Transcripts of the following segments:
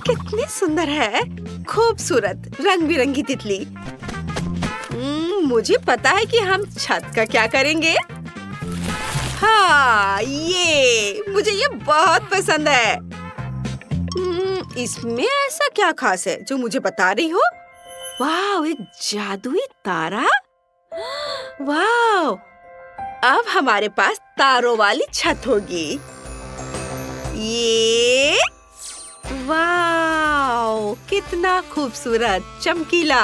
कितनी सुंदर है, खूबसूरत रंग बिरंगी तितली। मुझे पता है कि हम छत का क्या करेंगे। हाँ, मुझे ये बहुत पसंद है। इसमें ऐसा क्या खास है जो मुझे बता रही हो? वाह, एक जादुई तारा। वाह, अब हमारे पास तारों वाली छत होगी। वाह, कितना खूबसूरत, चमकीला।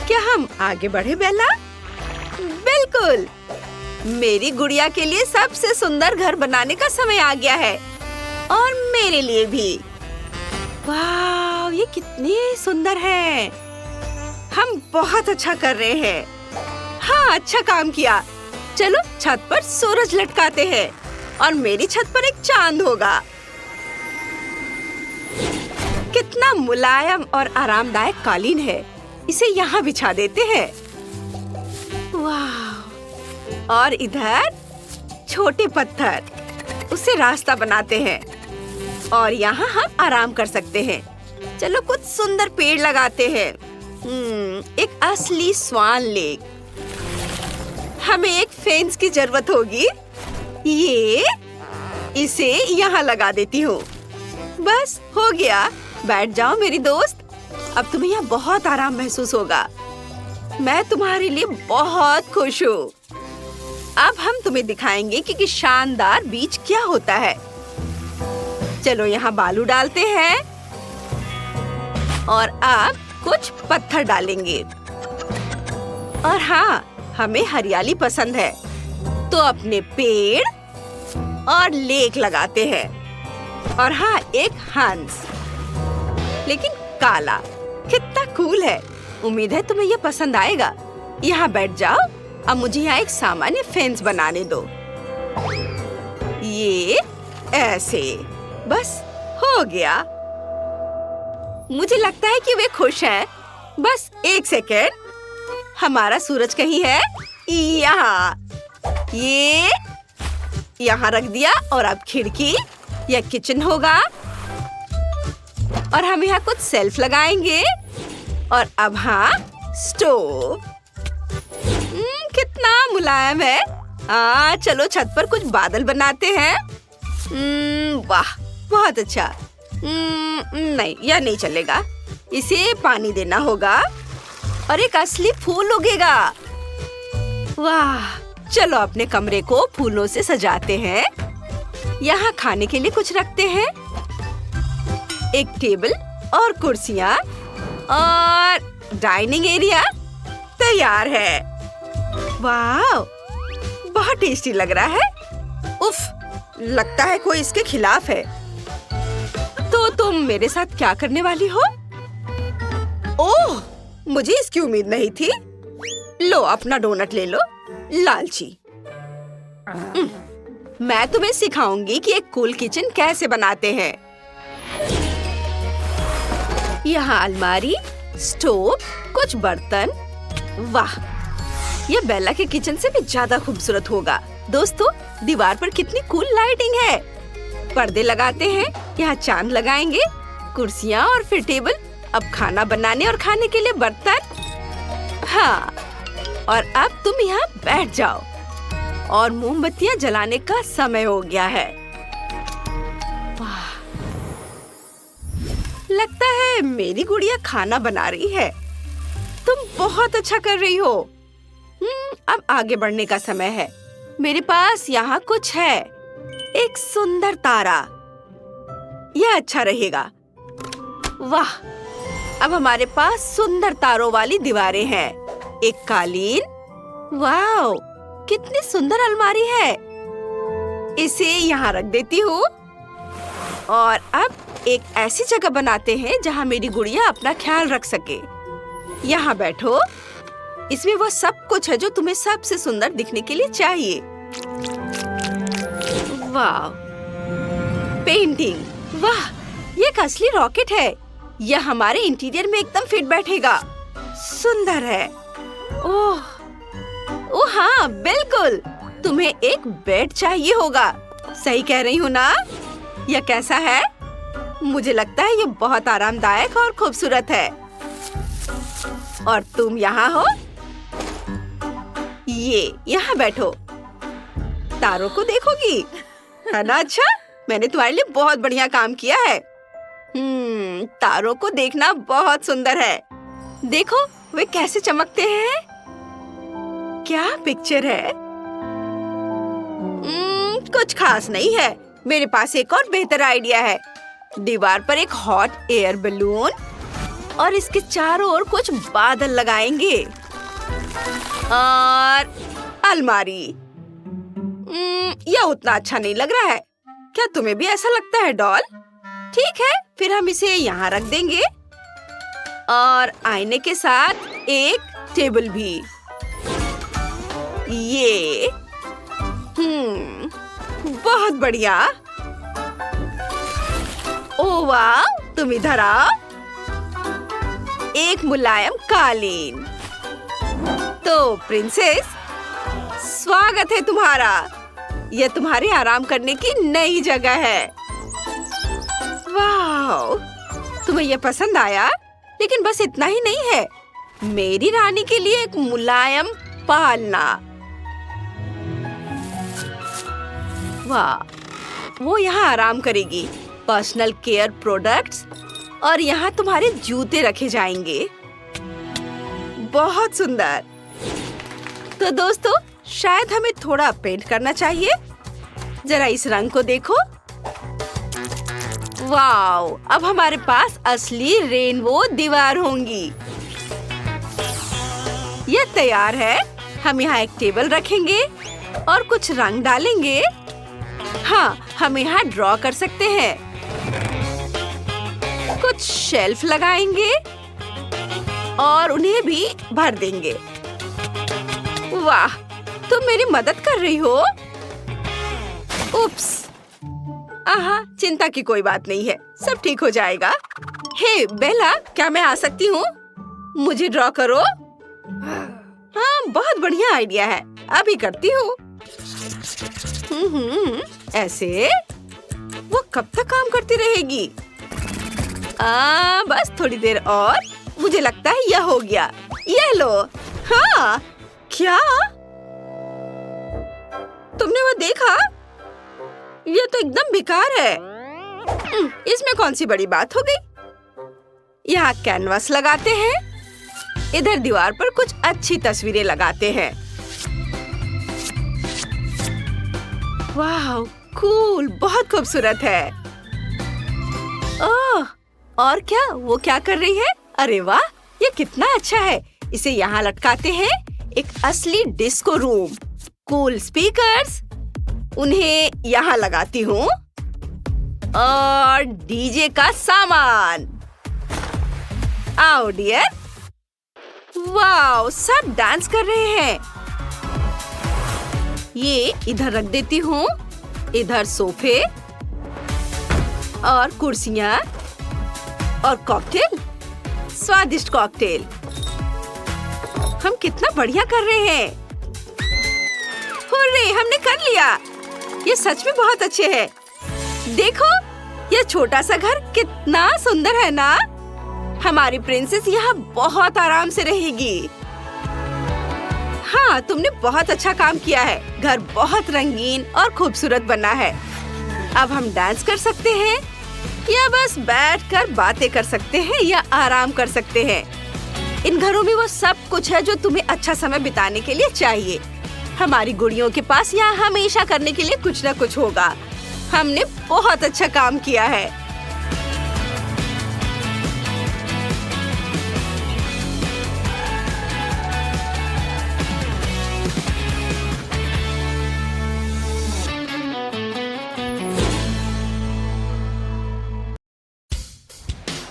क्या हम आगे बढ़े बेला? बिल्कुल। मेरी गुड़िया के लिए सबसे सुंदर घर बनाने का समय आ गया है, और मेरे लिए भी। वाह, ये कितने सुंदर है। हम बहुत अच्छा कर रहे हैं। हाँ, अच्छा काम किया। चलो छत पर सूरज लटकाते हैं, और मेरी छत पर एक चांद होगा। कितना मुलायम और आरामदायक कालीन है। इसे यहाँ बिछा देते हैं। वाह, और इधर छोटे पत्थर, उससे रास्ता बनाते हैं, और यहाँ हम आराम कर सकते हैं। चलो कुछ सुंदर पेड़ लगाते हैं। एक असली स्वान लेक। हमें एक फेंस की जरूरत होगी। इसे यहाँ लगा देती हूँ। बस हो गया। बैठ जाओ मेरी दोस्त। अब तुम्हें यहाँ बहुत आराम महसूस होगा। मैं तुम्हारे लिए बहुत खुश हूँ। अब हम तुम्हें दिखाएंगे कि शानदार बीच क्या होता है। चलो यहाँ बालू डालते हैं, और अब कुछ पत्थर डालेंगे। और हाँ, हमें हरियाली पसंद है, तो अपने पेड़ और लेक लगाते हैं। और हाँ, एक हंस, लेकिन काला। कितना कूल है। उम्मीद है तुम्हें ये पसंद आएगा। यहाँ बैठ जाओ। अब मुझे यहाँ एक सामान्य फेंस बनाने दो। ये ऐसे। बस हो गया। मुझे लगता है कि वे खुश हैं। बस एक सेकेंड। हमारा सूरज कहीं है? यहाँ। ये यहाँ रख दिया, और अब खिड़की या किचन होगा, और हम यहाँ कुछ सेल्फ लगाएंगे, और अब हाँ, स्टोव। कितना मुलायम है। चलो छत पर कुछ बादल बनाते हैं। वाह, बहुत अच्छा। नहीं, यह नहीं चलेगा। इसे पानी देना होगा, और एक असली फूल उगेगा। वाह, चलो अपने कमरे को फूलों से सजाते हैं। यहाँ खाने के लिए कुछ रखते हैं। एक टेबल और कुर्सियाँ, और डाइनिंग एरिया तैयार है। वाह, बहुत टेस्टी लग रहा है। उफ, लगता है कोई इसके खिलाफ है। तो तुम मेरे साथ क्या करने वाली हो? ओह, मुझे इसकी उम्मीद नहीं थी। लो, अपना डोनट ले लो, लालची। मैं तुम्हें सिखाऊंगी कि एक कूल किचन कैसे बनाते हैं। यहाँ अलमारी, स्टोव, कुछ बर्तन। वाह, यह बेला के किचन से भी ज्यादा खूबसूरत होगा। दोस्तों, दीवार पर कितनी कूल लाइटिंग है। पर्दे लगाते हैं, यहाँ चांद लगाएंगे, कुर्सियाँ और फिर टेबल। अब खाना बनाने और खाने के लिए बर्तन। हाँ, और अब तुम यहाँ बैठ जाओ, और मोमबत्तियाँ जलाने का समय हो गया है। वाह, लगता है मेरी गुड़िया खाना बना रही है। तुम बहुत अच्छा कर रही हो। अब आगे बढ़ने का समय है। मेरे पास यहाँ कुछ है। एक सुंदर तारा। यह अच्छा रहेगा। वाह, अब हमारे पास सुंदर तारों वाली दीवारें हैं। एक कालीन। वाह, कितनी सुंदर अलमारी है। इसे यहाँ रख देती हूँ, और अब एक ऐसी जगह बनाते हैं जहाँ मेरी गुड़िया अपना ख्याल रख सके। यहाँ बैठो। इसमें वो सब कुछ है जो तुम्हें सबसे सुंदर दिखने के लिए चाहिए। वाह, पेंटिंग। वाह, ये एक असली रॉकेट है। यह हमारे इंटीरियर में एकदम फिट बैठेगा। सुंदर है। ओह हाँ, बिल्कुल। तुम्हें एक बेड चाहिए होगा। सही कह रही हूँ ना? यह कैसा है? मुझे लगता है ये बहुत आरामदायक और खूबसूरत है। और तुम यहाँ हो? ये यहाँ बैठो। तारों को देखोगी, है ना? अच्छा, मैंने तुम्हारे लिए बहुत बढ़िया काम किया है। तारों को देखना बहुत सुंदर है। देखो वे कैसे चमकते हैं। क्या पिक्चर है? कुछ खास नहीं है। मेरे पास एक और बेहतर आइडिया है। दीवार पर एक हॉट एयर बलून और इसके चारों ओर कुछ बादल लगाएंगे और अलमारी। यह उतना अच्छा नहीं लग रहा है। क्या तुम्हें भी ऐसा लगता है डॉल? ठीक है, फिर हम इसे यहाँ रख देंगे और आईने के साथ एक टेबल भी। ये बहुत बढ़िया। ओह वाह, तुम इधर आओ। एक मुलायम कालीन। तो प्रिंसेस, स्वागत है तुम्हारा। यह तुम्हारे आराम करने की नई जगह है। वाह, तुम्हें यह पसंद आया? लेकिन बस इतना ही नहीं है। मेरी रानी के लिए एक मुलायम पालना। वाह, वो यहाँ आराम करेगी। पर्सनल केयर प्रोडक्ट्स और यहाँ तुम्हारे जूते रखे जाएंगे। बहुत सुंदर। तो दोस्तों, शायद हमें थोड़ा पेंट करना चाहिए। जरा इस रंग को देखो। वाओ, अब हमारे पास असली रेनबो दीवार होंगी। यह तैयार है। हम यहाँ एक टेबल रखेंगे और कुछ रंग डालेंगे। हाँ, हम यहाँ ड्रॉ कर सकते हैं। कुछ शेल्फ लगाएंगे और उन्हें भी भर देंगे। वाह, तुम मेरी मदद कर रही हो। उप्स। आहा, चिंता की कोई बात नहीं है, सब ठीक हो जाएगा। हे बेला, क्या मैं आ सकती हूँ? मुझे ड्रॉ करो। हाँ, बहुत बढ़िया आइडिया है, अभी करती हूँ। ऐसे वो कब तक काम करती रहेगी? बस थोड़ी देर और। मुझे लगता है यह हो गया। यह लो। हाँ, क्या तुमने वो देखा? यह तो एकदम बेकार है। इसमें कौन सी बड़ी बात हो गई? यहाँ कैनवास लगाते हैं। इधर दीवार पर कुछ अच्छी तस्वीरें लगाते हैं। वाह, कूल, बहुत खूबसूरत है। ओह, और क्या? वो क्या कर रही है? अरे वाह, ये कितना अच्छा है। इसे यहाँ लटकाते हैं। एक असली डिस्को रूम। Cool speakers. उन्हें यहाँ लगाती हूँ। और डीजे का सामान। आओ डियर। वाह, सब डांस कर रहे हैं। ये इधर रख देती हूँ। इधर सोफे और कुर्सियाँ और कॉकटेल। स्वादिष्ट कॉकटेल। हम कितना बढ़िया कर रहे हैं। हुर्रे, हमने कर लिया। ये सच में बहुत अच्छे हैं। देखो, यह छोटा सा घर कितना सुंदर है ना? हमारी प्रिंसेस यहाँ बहुत आराम से रहेगी। हाँ, तुमने बहुत अच्छा काम किया है। घर बहुत रंगीन और खूबसूरत बना है। अब हम डांस कर सकते हैं या बस बैठकर बातें कर सकते हैं या आराम कर सकते हैं। इन घरों में वो सब कुछ है जो तुम्हें अच्छा समय बिताने के लिए चाहिए। हमारी गुड़ियों के पास यहाँ हमेशा करने के लिए कुछ न कुछ होगा। हमने बहुत अच्छा काम किया है।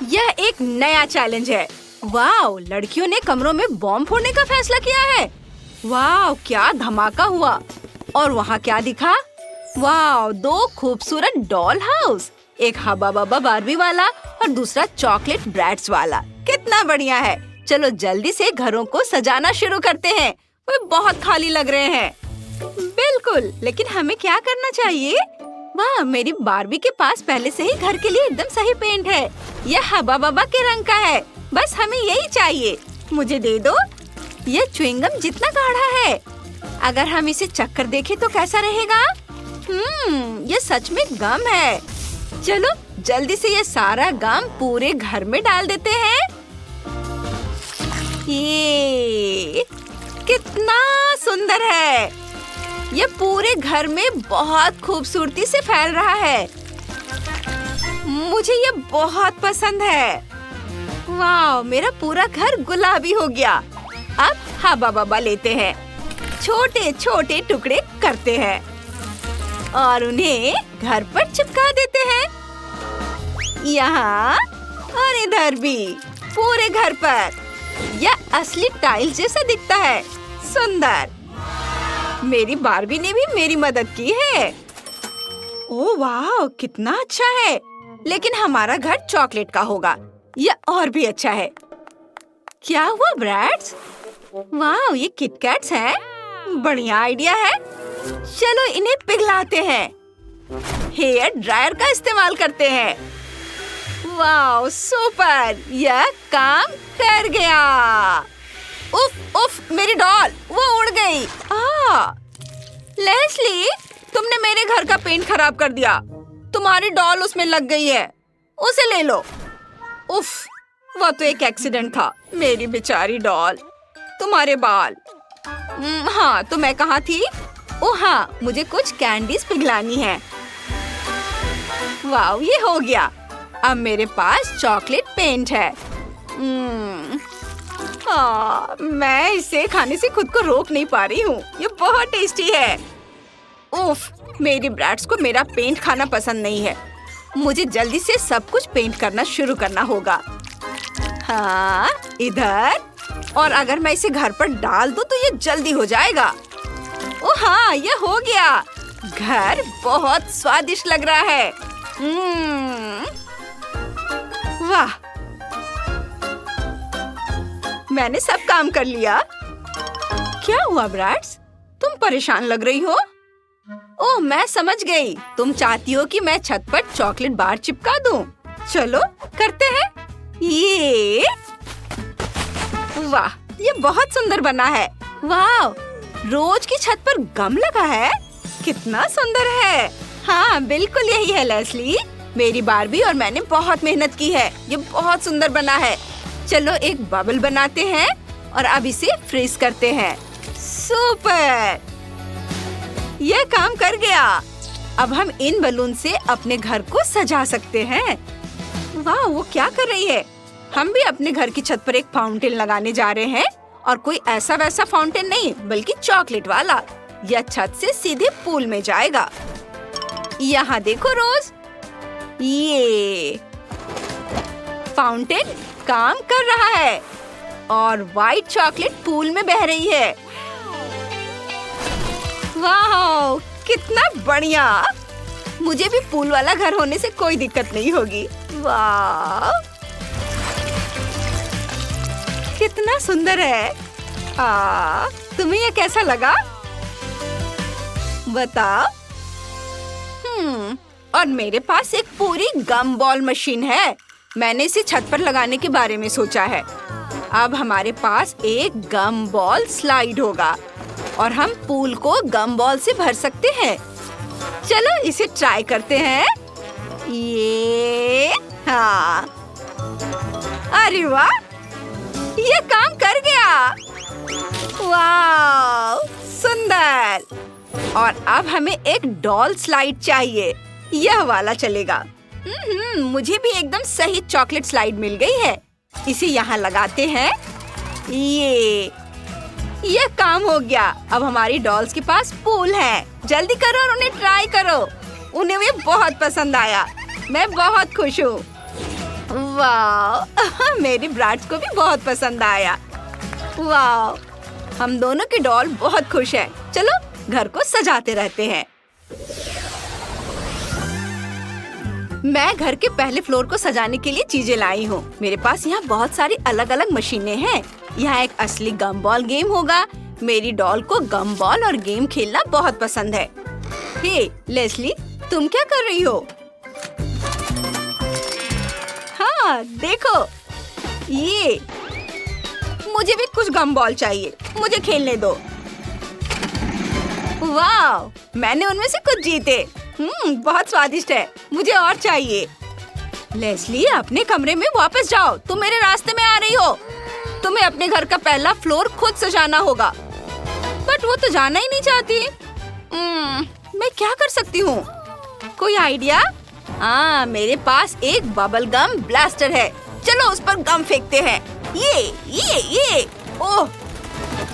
यह एक नया चैलेंज है। वाओ, लड़कियों ने कमरों में बॉम्ब फोड़ने का फैसला किया है। वाओ, क्या धमाका हुआ। और वहाँ क्या दिखा? वाओ, 2 खूबसूरत डॉल हाउस। एक हबा बबा बार्बी वाला और दूसरा चॉकलेट ब्रैड्स वाला। कितना बढ़िया है। चलो जल्दी से घरों को सजाना शुरू करते हैं। वे बहुत खाली लग रहे हैं। बिल्कुल, लेकिन हमें क्या करना चाहिए? वाह, मेरी बार्बी के पास पहले से ही घर के लिए एकदम सही पेंट है। यह हवा बबा के रंग का है। बस हमें यही चाहिए। मुझे दे दो। यह च्युइंगम जितना गाढ़ा है। अगर हम इसे चक्कर देखें तो कैसा रहेगा? यह सच में गम है। चलो जल्दी से ये सारा गम पूरे घर में डाल देते हैं। ये कितना सुंदर है। ये पूरे घर में बहुत खूबसूरती से फैल रहा है। मुझे ये बहुत पसंद है। वाह, मेरा पूरा घर गुलाबी हो गया। अब हवा बबा लेते हैं। छोटे छोटे टुकड़े करते हैं और उन्हें घर पर चिपका देते हैं। यहाँ और इधर भी, पूरे घर पर। यह असली टाइल जैसा दिखता है। सुंदर। मेरी बार्बी ने भी मेरी मदद की है। ओह वाह, कितना अच्छा है। लेकिन हमारा घर चॉकलेट का होगा। यह और भी अच्छा है। क्या हुआ ब्रैड्स? वाह, ये किटकैट्स हैं। बढ़िया आइडिया है। चलो इन्हें पिघलाते हैं। हेयर ड्रायर का इस्तेमाल करते हैं। वाह सुपर, यह काम कर गया। उफ उफ, मेरी डॉल वो उड़ गई। लेस्ली, तुमने मेरे घर का पेंट खराब कर दिया। तुम्हारी डॉल उसमें लग गई है। उसे ले लो। उफ, वो तो एक एक्सीडेंट था। मेरी बेचारी डॉल। तुम्हारे बाल। हाँ, तो मैं कहाँ थी? ओह हाँ, मुझे कुछ कैंडीज पिघलानी है। वाह, ये हो गया। अब मेरे पास चॉकलेट पेंट है। मैं इसे खाने से खुद को रोक नहीं पा रही हूँ। ये बहुत टेस्टी है। उफ, मेरी ब्रैड्स को मेरा पेंट खाना पसंद नहीं है। मुझे जल्दी से सब कुछ पेंट करना शुरू करना होगा। हाँ, इधर। और अगर मैं इसे घर पर डाल दूं तो ये जल्दी हो जाएगा। ओह हाँ, ये हो गया। घर बहुत स्वादिष्ट लग रहा है। वाह, मैंने सब काम कर लिया। क्या हुआ ब्रैड्स? तुम परेशान लग रही हो। ओह, मैं समझ गई। तुम चाहती हो कि मैं छत पर चॉकलेट बार चिपका दूं। चलो करते हैं। ये वाह, ये बहुत सुंदर बना है। वाह, रोज की छत पर गम लगा है। कितना सुंदर है। हाँ, बिल्कुल यही है लेस्ली। मेरी बार्बी और मैंने बहुत मेहनत की है। ये बहुत सुंदर बना है। चलो एक बबल बनाते हैं और अब इसे फ्रीज करते हैं। सुपर, यह काम कर गया। अब हम इन बलून से अपने घर को सजा सकते हैं। वाह, वो क्या कर रही है? हम भी अपने घर की छत पर एक फाउंटेन लगाने जा रहे हैं। और कोई ऐसा वैसा फाउंटेन नहीं, बल्कि चॉकलेट वाला। यह छत से सीधे पूल में जाएगा। यहाँ देखो रोज, ये फाउंटेन काम कर रहा है और व्हाइट चॉकलेट पूल में बह रही है। वाह, कितना बढ़िया। मुझे भी पूल वाला घर होने से कोई दिक्कत नहीं होगी। वाह, कितना सुंदर है। तुम्हें यह कैसा लगा? बताओ। और मेरे पास एक पूरी गम बॉल मशीन है। मैंने इसे छत पर लगाने के बारे में सोचा है। अब हमारे पास एक गम बॉल स्लाइड होगा और हम पूल को गम बॉल से भर सकते हैं। चलो इसे ट्राई करते हैं। ये हाँ, अरे वाह, ये काम कर गया। वाह, सुंदर। और अब हमें एक डॉल स्लाइड चाहिए। यह वाला चलेगा। मुझे भी एकदम सही चॉकलेट स्लाइड मिल गई है। इसे यहाँ लगाते हैं। ये काम हो गया। अब हमारी डॉल्स के पास पूल है। जल्दी करो और उन्हें ट्राई करो। उन्हें भी बहुत पसंद आया। मैं बहुत खुश हूँ। वाह, मेरी ब्रैड्स को भी बहुत पसंद आया। वाह, हम दोनों की डॉल बहुत खुश है। चलो घर को सजाते रहते हैं। मैं घर के पहले फ्लोर को सजाने के लिए चीजें लाई हूँ। मेरे पास यहाँ बहुत सारी अलग अलग मशीनें हैं। यहाँ एक असली गम बॉल गेम होगा। मेरी डॉल को गम बॉल और गेम खेलना बहुत पसंद है। हे लेस्ली, तुम क्या कर रही हो? हाँ देखो, ये मुझे भी कुछ गम बॉल चाहिए, मुझे खेलने दो। वाह, मैंने उनमें से कुछ जीते। बहुत स्वादिष्ट है, मुझे और चाहिए। लेस्ली, अपने कमरे में वापस जाओ, तुम मेरे रास्ते में आ रही हो। तुम्हें अपने घर का पहला फ्लोर खुद सजाना होगा। बट वो तो जाना ही नहीं चाहती। मैं क्या कर सकती हूँ? कोई आइडिया? हाँ, मेरे पास एक बबल गम ब्लास्टर है। चलो उस पर गम फेंकते हैं। ये ओह,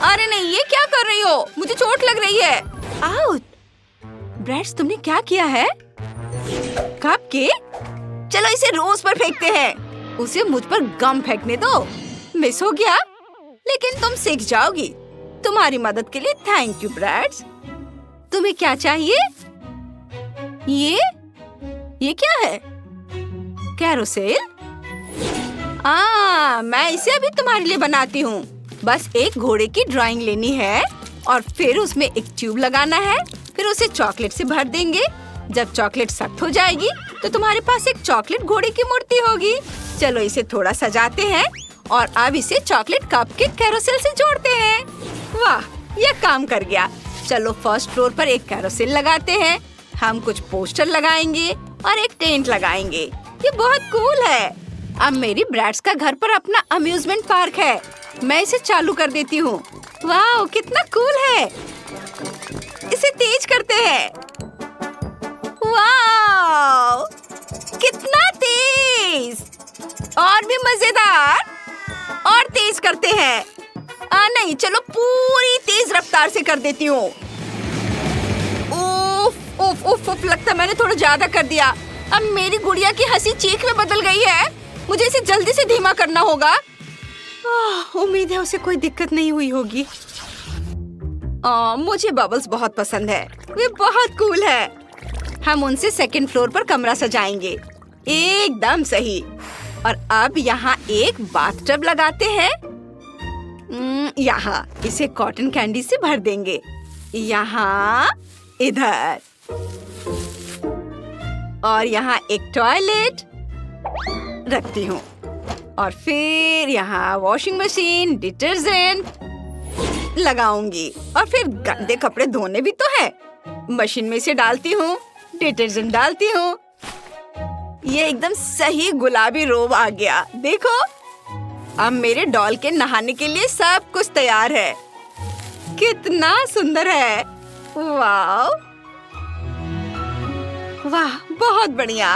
अरे नहीं, ये क्या कर रही हो? मुझे चोट लग रही है। आउट! ब्रैड्स, तुमने क्या किया है? कपकेक? चलो इसे रोज पर फेंकते हैं। उसे मुझ पर गम फेंकने दो। मिस हो गया, लेकिन तुम सीख जाओगी। तुम्हारी मदद के लिए थैंक यू ब्रैड्स। तुम्हें क्या चाहिए? ये क्या है? कैरोसेल? मैं इसे अभी तुम्हारे लिए बनाती हूँ। बस एक घोड़े की ड्राइंग लेनी है और फिर उसमें एक ट्यूब लगाना है। फिर उसे चॉकलेट से भर देंगे। जब चॉकलेट सख्त हो जाएगी तो तुम्हारे पास एक चॉकलेट घोड़े की मूर्ति होगी। चलो इसे थोड़ा सजाते हैं और अब इसे चॉकलेट कप के कैरोसेल से जोड़ते हैं। वाह, यह काम कर गया। चलो फर्स्ट फ्लोर पर एक कैरोसेल लगाते हैं। हम कुछ पोस्टर लगाएंगे और एक टेंट लगाएंगे। ये बहुत कूल है। अब मेरी ब्रैड्स का घर पर अपना अम्यूजमेंट पार्क है। मैं इसे चालू कर देती हूँ। वाह, कितना कूल है। इसे तेज करते हैं। वाह, कितना तेज! और भी मजेदार। और तेज करते हैं। नहीं, चलो पूरी तेज रफ्तार से कर देती हूँ। उफ उफ उफ उफ, लगता है मैंने थोड़ा ज्यादा कर दिया। अब मेरी गुड़िया की हंसी चीख में बदल गई है। मुझे इसे जल्दी से धीमा करना होगा। उम्मीद है उसे कोई दिक्कत नहीं हुई होगी। मुझे बबल्स बहुत पसंद है, वे बहुत कूल है। हम उनसे सेकंड फ्लोर पर कमरा सजाएंगे। एकदम सही। और अब यहाँ एक बाथटब लगाते हैं। यहाँ इसे कॉटन कैंडी से भर देंगे। यहाँ, इधर, और यहाँ एक टॉयलेट रखती हूँ। और फिर यहाँ वॉशिंग मशीन, डिटर्जेंट लगाऊंगी। और फिर गंदे कपड़े धोने भी तो है। मशीन में से डालती हूँ, डिटर्जेंट डालती हूँ। ये एकदम सही गुलाबी रोब आ गया। देखो, अब मेरे डॉल के नहाने के लिए सब कुछ तैयार है। कितना सुंदर है। वाह वाह, बहुत बढ़िया।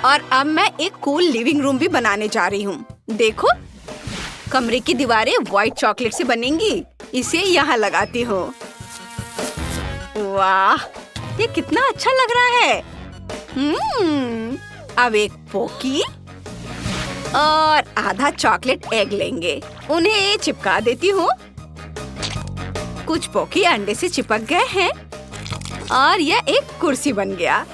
और अब मैं एक कूल लिविंग रूम भी बनाने जा रही हूँ। देखो, कमरे की दीवारें व्हाइट चॉकलेट से बनेंगी। इसे यहाँ लगाती हूँ। वाह, ये कितना अच्छा लग रहा है। अब एक पोकी और आधा चॉकलेट एग लेंगे। उन्हें चिपका देती हूँ। कुछ पोकी अंडे से चिपक गए हैं और यह एक कुर्सी बन गया।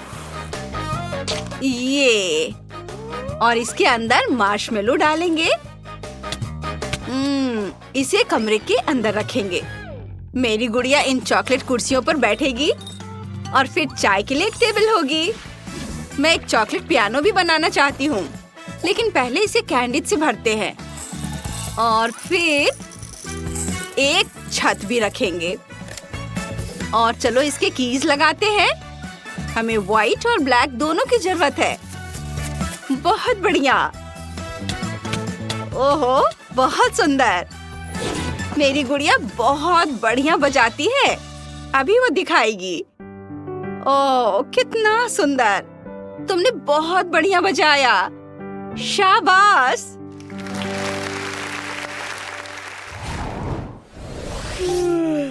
ये, और इसके अंदर मार्शमेलो डालेंगे। इसे कमरे के अंदर रखेंगे। मेरी गुड़िया इन चॉकलेट कुर्सियों पर बैठेगी और फिर चाय के लिए एक टेबल होगी। मैं एक चॉकलेट पियानो भी बनाना चाहती हूँ, लेकिन पहले इसे कैंडी से भरते हैं और फिर एक छत भी रखेंगे। और चलो इसके कीज लगाते हैं। हमें व्हाइट और ब्लैक दोनों की जरूरत है। बहुत बढ़िया। ओहो, बहुत सुंदर। मेरी गुड़िया बहुत बढ़िया बजाती है। अभी वो दिखाएगी। ओह, कितना सुंदर। तुमने बहुत बढ़िया बजाया। शाबाश।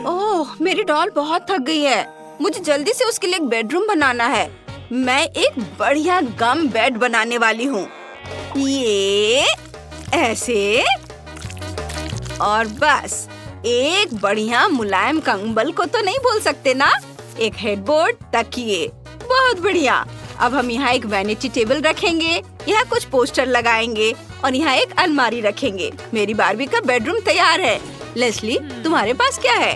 ओह, मेरी डॉल बहुत थक गई है। मुझे जल्दी से उसके लिए एक बेडरूम बनाना है। मैं एक बढ़िया गम बेड बनाने वाली हूँ। ये ऐसे, और बस एक बढ़िया मुलायम कंबल को तो नहीं भूल सकते ना। एक हेडबोर्ड, तकिए, बहुत बढ़िया। अब हम यहाँ एक वैनिटी टेबल रखेंगे। यहाँ कुछ पोस्टर लगाएंगे और यहाँ एक अलमारी रखेंगे। मेरी बार्बी का बेडरूम तैयार है। लेस्ली, तुम्हारे पास क्या है?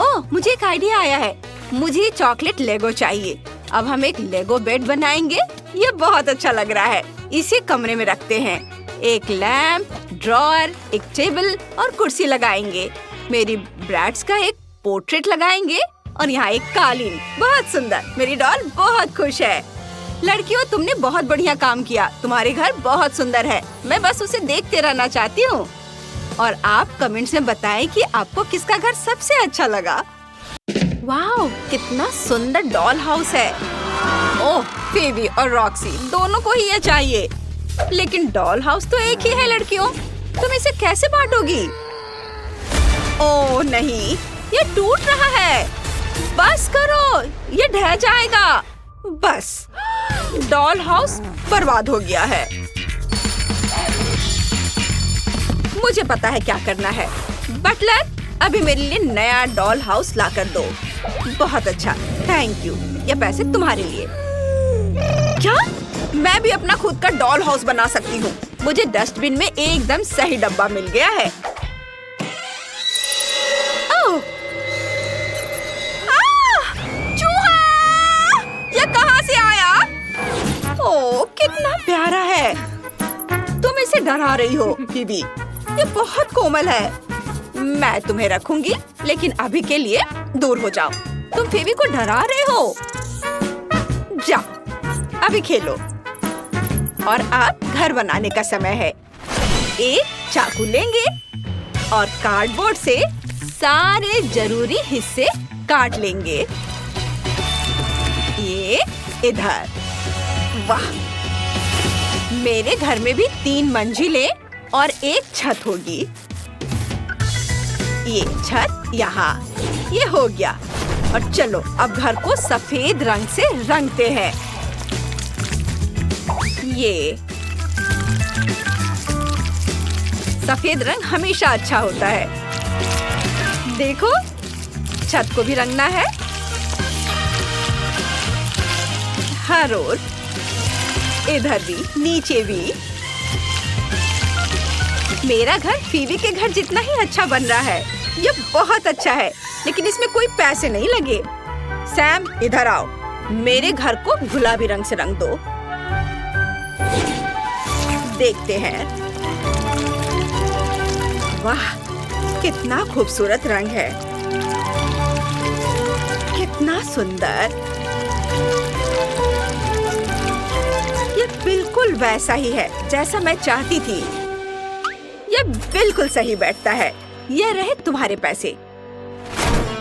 ओह, मुझे एक आइडिया आया है। मुझे चॉकलेट लेगो चाहिए। अब हम एक लेगो बेड बनाएंगे। ये बहुत अच्छा लग रहा है। इसे कमरे में रखते हैं। एक लैंप, ड्रॉअर, एक टेबल और कुर्सी लगाएंगे। मेरी ब्रैड्स का एक पोर्ट्रेट लगाएंगे और यहाँ एक कालीन। बहुत सुंदर। मेरी डॉल बहुत खुश है। लड़कियों, तुमने बहुत बढ़िया काम किया। तुम्हारे घर बहुत सुंदर है। मैं बस उसे देखते रहना चाहती हूँ। और आप कमेंट्स में बताएं कि आपको किसका घर सबसे अच्छा लगा। वाह, कितना सुंदर डॉल हाउस है। ओह, फेबी और रॉक्सी दोनों को ही ये चाहिए। लेकिन डॉल हाउस तो एक ही है लड़कियों। तुम इसे कैसे बांटोगी? ओह नहीं, ये टूट रहा है। बस करो, ये ढह जाएगा। बस, डॉल हाउस बर्बाद हो गया है। मुझे पता है क्या करना है। बटलर, अभी मेरे लिए नया डॉल हाउस ला कर दो। बहुत अच्छा, थैंक यू। ये पैसे तुम्हारे लिए। क्या? मैं भी अपना खुद का डॉल हाउस बना सकती हूँ। मुझे डस्टबिन में एकदम सही डब्बा मिल गया है। ओह! चूहा! ये कहाँ से आया? ओह, कितना प्यारा है। तुम इसे डरा रही हो, बीबी। ये बहुत कोमल है। मैं तुम्हें रखूंगी, लेकिन अभी के लिए दूर हो जाओ। तुम फेबी को डरा रहे हो। जाओ, अभी खेलो। और अब घर बनाने का समय है। एक चाकू लेंगे और कार्डबोर्ड से सारे जरूरी हिस्से काट लेंगे। ये इधर। वाह, मेरे घर में भी 3 मंजिलें और एक छत होगी। ये छत यहाँ। ये हो गया। और चलो अब घर को सफेद रंग से रंगते हैं। ये सफेद रंग हमेशा अच्छा होता है। देखो, छत को भी रंगना है। हर ओर, इधर भी, नीचे भी। मेरा घर फीवी के घर जितना ही अच्छा बन रहा है। ये बहुत अच्छा है, लेकिन इसमें कोई पैसे नहीं लगे। सैम, इधर आओ। मेरे घर को गुलाबी रंग से रंग दो। देखते हैं। वाह, कितना खूबसूरत रंग है। कितना सुंदर। ये बिल्कुल वैसा ही है जैसा मैं चाहती थी। ये बिल्कुल सही बैठता है। ये रहे तुम्हारे पैसे।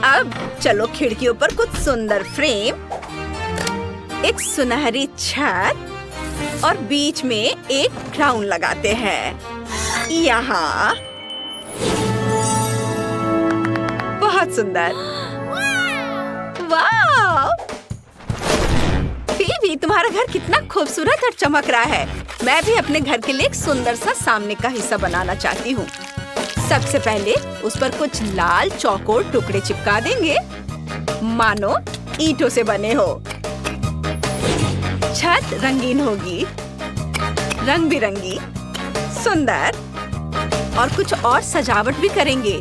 अब चलो खिड़कियों पर कुछ सुंदर फ्रेम, एक सुनहरी छत और बीच में एक क्राउन लगाते हैं। यहाँ बहुत सुंदर। वाह! फीवी, तुम्हारा घर कितना खूबसूरत और चमक रहा है। मैं भी अपने घर के लिए एक सुंदर सा सामने का हिस्सा बनाना चाहती हूँ। सबसे पहले उस पर कुछ लाल चौकोर टुकड़े चिपका देंगे, मानो ईंटों से बने हो। छत रंगीन होगी, रंग बिरंगी, सुंदर। और कुछ और सजावट भी करेंगे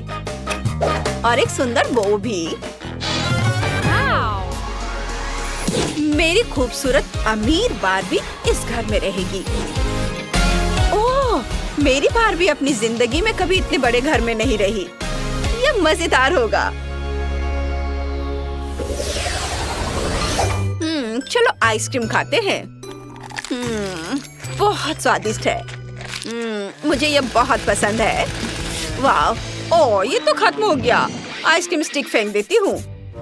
और एक सुंदर बो भी। मेरी खूबसूरत अमीर बारबी इस घर में रहेगी। ओह, मेरी बारबी अपनी जिंदगी में कभी इतने बड़े घर में नहीं रही। ये मजेदार होगा। चलो आइसक्रीम खाते हैं। बहुत स्वादिष्ट है। मुझे ये बहुत पसंद है। वाह! ओह, ये तो खत्म हो गया। आइसक्रीम स्टिक फेंक देती हूँ।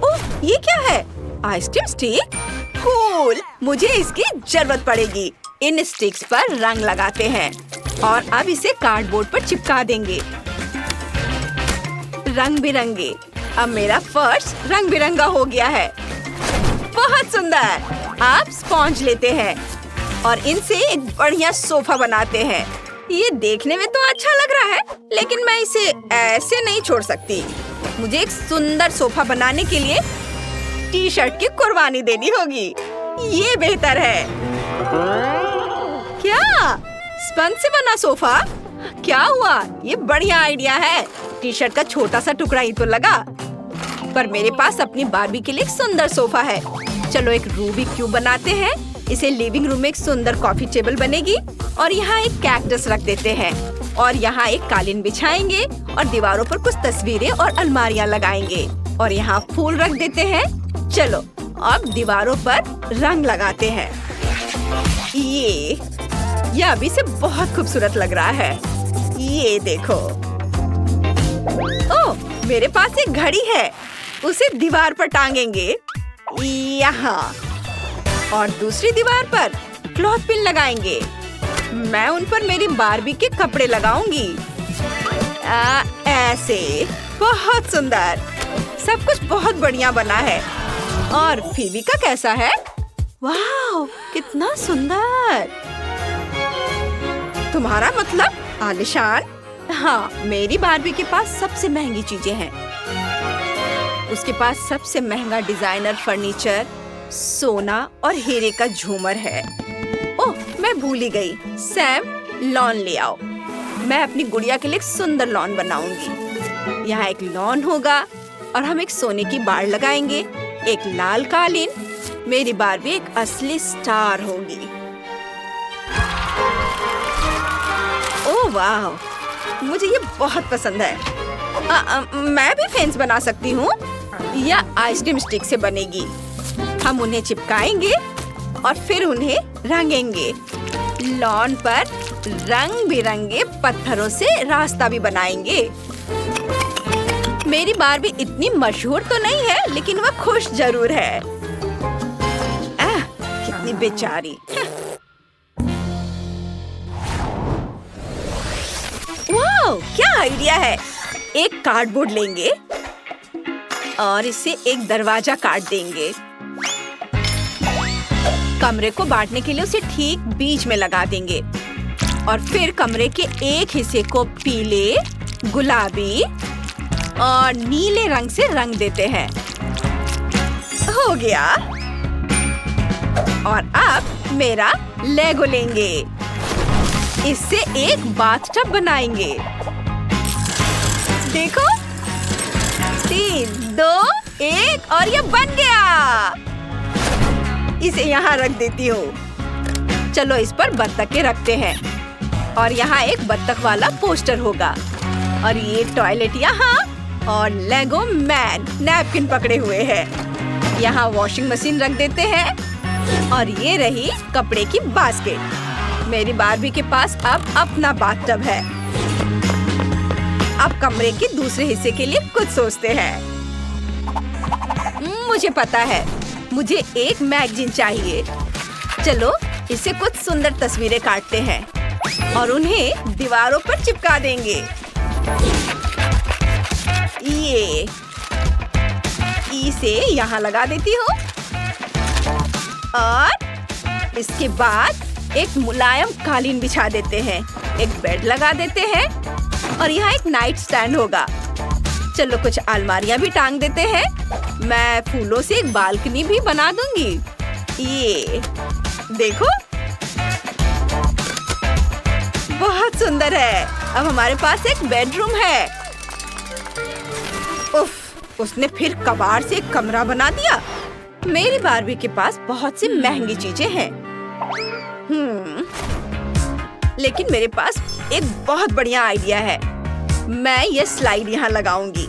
ओह, ये क्या है? Ice cream stick? कूल! मुझे इसकी जरूरत पड़ेगी। इन स्टिक्स पर रंग लगाते हैं और अब इसे कार्डबोर्ड पर चिपका देंगे। रंग बिरंगे। अब मेरा फर्श रंग बिरंगा हो गया है। बहुत सुंदर। आप स्पॉन्ज लेते हैं और इनसे एक बढ़िया सोफा बनाते हैं। ये देखने में तो अच्छा लग रहा है, लेकिन मैं इसे ऐसे नहीं छोड़ सकती। मुझे एक सुंदर सोफा बनाने के लिए टी-शर्ट की कुर्बानी देनी होगी। ये बेहतर है। क्या? स्पंज से बना सोफा? क्या हुआ? ये बढ़िया आइडिया है। टी-शर्ट का छोटा सा टुकड़ा ही तो लगा। पर मेरे पास अपनी बारबी के लिए एक सुंदर सोफा है। चलो एक रूबिक क्यूब बनाते हैं। इसे लिविंग रूम में एक सुंदर कॉफी टेबल बनेगी और यहाँ एक कैक्टस रख देते हैं और यहाँ एक कालीन बिछाएंगे और दीवारों पर कुछ तस्वीरें और अलमारियाँ लगाएंगे और यहाँ फूल रख देते हैं। चलो अब दीवारों पर रंग लगाते हैं। ये अभी से बहुत खूबसूरत लग रहा है। ये देखो। ओह, मेरे पास एक घड़ी है। उसे दीवार पर टांगेंगे यहाँ और दूसरी दीवार पर क्लॉथ पिन लगाएंगे। मैं उन पर मेरी बार्बी के कपड़े लगाऊंगी। ऐसे। बहुत सुंदर। सब कुछ बहुत बढ़िया बना है। और फीबी का कैसा है? वाह, कितना सुंदर। तुम्हारा मतलब आलिशान? हाँ, मेरी बार्बी के पास सबसे महंगी चीजें हैं। उसके पास सबसे महंगा डिजाइनर फर्नीचर, सोना और हीरे का झूमर है। ओह, मैं भूल ही गई। सैम, लॉन ले आओ। मैं अपनी गुड़िया के लिए एक सुंदर लॉन बनाऊंगी। यहाँ एक लॉन होगा और हम एक सोने की बाड़ लगाएंगे, एक लाल कालीन। मेरी बार्बी एक असली स्टार होगी। ओह वाह, मुझे ये बहुत पसंद है। मैं भी फेंस बना सकती हूँ या आइसक्रीम स्टिक से बनेगी। हम उन्हें चिपकाएंगे और फिर उन्हें रंगेंगे। लॉन पर रंग बिरंगे पत्थरों से रास्ता भी बनाएंगे। मेरी बार्बी इतनी मशहूर तो नहीं है, लेकिन वह खुश जरूर है। कितनी बेचारी। वाह, क्या आइडिया है। एक कार्डबोर्ड लेंगे और इसे एक दरवाजा काट देंगे। कमरे को बांटने के लिए उसे ठीक बीच में लगा देंगे और फिर कमरे के एक हिस्से को पीले, गुलाबी और नीले रंग से रंग देते हैं। हो गया। और अब मेरा लेगो लेंगे। इससे एक बाथटब बनाएंगे। देखो, 3, 2, 1 और ये बन गया। इसे यहाँ रख देती हूँ। चलो इस पर बत्तखें रखते हैं और यहाँ एक बत्तख वाला पोस्टर होगा और ये टॉयलेट यहाँ और लेगो मैन नैपकिन पकड़े हुए हैं। यहाँ वॉशिंग मशीन रख देते हैं और ये रही कपड़े की बास्केट। मेरी बार्बी के पास अब अपना बाथटब है। अब कमरे के दूसरे हिस्से के लिए कुछ सोचते हैं। मुझे पता है, मुझे एक मैगजीन चाहिए। चलो इसे कुछ सुंदर तस्वीरें काटते हैं और उन्हें दीवारों पर चिपका देंगे। ये इसे यहाँ लगा देती हूँ और इसके बाद एक मुलायम कालीन बिछा देते हैं, एक बेड लगा देते हैं और यहाँ एक नाइट स्टैंड होगा। चलो कुछ अलमारियाँ भी टांग देते हैं। मैं फूलों से एक बालकनी भी बना दूंगी। ये देखो, बहुत सुंदर है। अब हमारे पास एक बेडरूम है। उफ, उसने फिर कबाड़ से एक कमरा बना दिया। मेरी बार्बी के पास बहुत सी महंगी चीजें हैं। लेकिन मेरे पास एक बहुत बढ़िया आइडिया है। मैं ये स्लाइड यहाँ लगाऊंगी।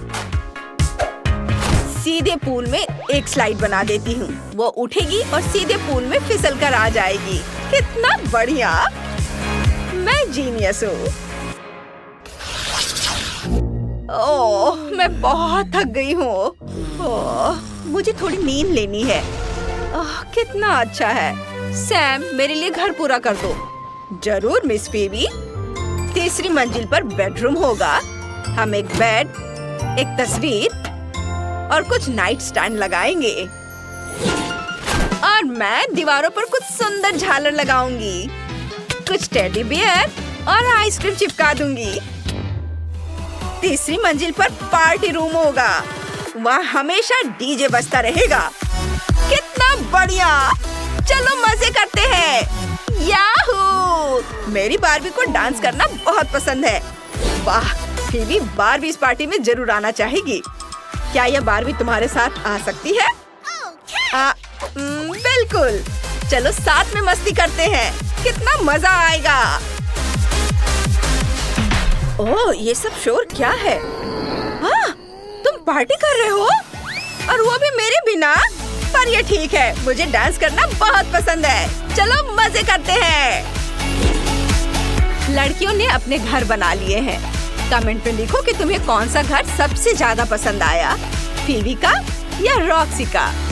सीधे पूल में एक स्लाइड बना देती हूँ। वो उठेगी और सीधे पूल में फिसल कर आ जाएगी। कितना बढ़िया। मैं जीनियस हूँ। ओह, मैं बहुत थक गई हूँ। ओह, मुझे थोड़ी नींद लेनी है। ओह, कितना अच्छा है। सैम, मेरे लिए घर पूरा कर दो। जरूर मिस फीबी। तीसरी मंजिल पर बेडरूम होगा। हम एक बेड, एक तस्वीर और कुछ नाइट स्टैंड लगाएंगे और मैं दीवारों पर कुछ सुंदर झालर लगाऊंगी। कुछ टेडी बियर और आइसक्रीम चिपका दूंगी। तीसरी मंजिल पर पार्टी रूम होगा। वहाँ हमेशा डीजे बजता रहेगा। कितना बढ़िया। चलो मजे करते हैं। याहू! मेरी बार्बी को डांस करना बहुत पसंद है। वाह, फीबी बार्बी इस पार्टी में जरूर आना चाहेगी। क्या यह बार्बी तुम्हारे साथ आ सकती है? बिल्कुल। चलो साथ में मस्ती करते हैं, कितना मजा आएगा। ओह, ये सब शोर क्या है? हाँ, तुम पार्टी कर रहे हो और वो भी मेरे बिना? पर ये ठीक है, मुझे डांस करना बहुत पसंद है। चलो मजे करते हैं। लड़कियों ने अपने घर बना लिए हैं। कमेंट में लिखो कि तुम्हें कौन सा घर सबसे ज्यादा पसंद आया, फीवी का या रॉक्सी का।